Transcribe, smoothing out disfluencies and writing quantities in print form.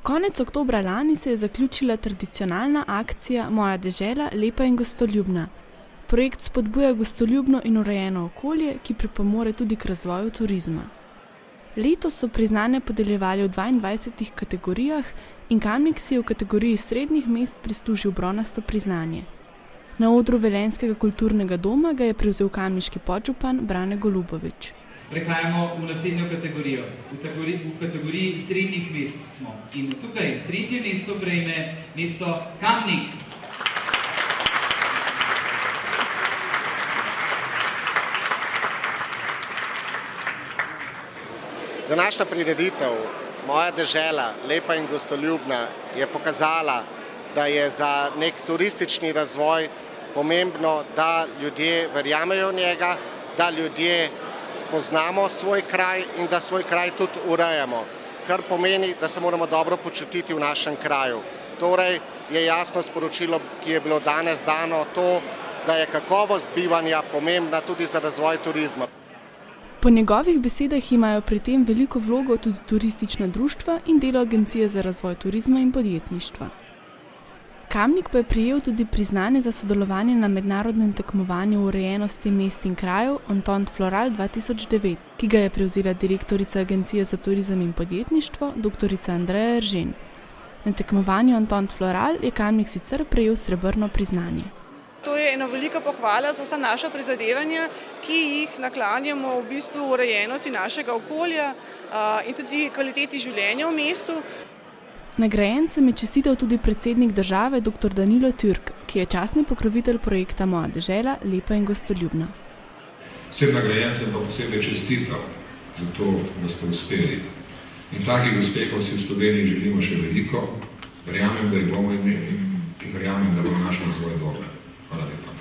Konec oktobra lani se je zaključila tradicionalna akcija Moja dežela, lepa in gostoljubna. Projekt spodbuja gostoljubno in urejeno okolje, ki pripomore tudi k razvoju turizma. Letos so priznanja podeljevali v 22 kategorijah in Kamnik si je v kategoriji srednjih mest prislužil bronasto priznanje. Na odru Velenjskega kulturnega doma ga je prevzel kamniški podžupan Brane Golubović. Prehajamo v naslednjo kategorijo. V kategoriji srednjih mest smo. In tukaj tretje mesto prejme mesto Kamnik. Današnja prireditev Moja dežela, lepa in gostoljubna je pokazala, da je za nek turistični razvoj pomembno, da ljudje verjamejo v njega, da ljudje spoznamo svoj kraj in da svoj kraj tudi urejamo, kar pomeni, da se moramo dobro počutiti v našem kraju. Torej je jasno sporočilo, ki je bilo danes dano, to, da je kakovost bivanja pomembna tudi za razvoj turizma. Po njegovih besedah imajo pri tem veliko vlogo tudi turistična društva in delo Agencije za razvoj turizma in podjetništva. Kamnik pa je prejel tudi priznanje za sodelovanje na mednarodnem tekmovanju urejenosti mest in krajev Entente Floral 2009, ki ga je prevzela direktorica Agencije za turizem in podjetništvo, dr. Andreja Eržen. Na tekmovanju Entente Floral je Kamnik sicer prejel srebrno priznanje. To je ena velika pohvala za vsa naša prizadevanja, ki jih naklanjamo v bistvu urejenosti našega okolja in tudi kvaliteti življenja v mestu. Nagrajencem je čestital tudi predsednik države dr. Danilo Türk, ki je častni pokrovitelj projekta Moja dežela, lepa in gostoljubna. Vsem nagrajencem pa posebej čestitam za to, da ste uspeli. In takih uspehov si v Sloveniji želimo še veliko. Verjamem, da jih bomo imeli in verjamem, da bo naš razvoj dober. Hvala lepa.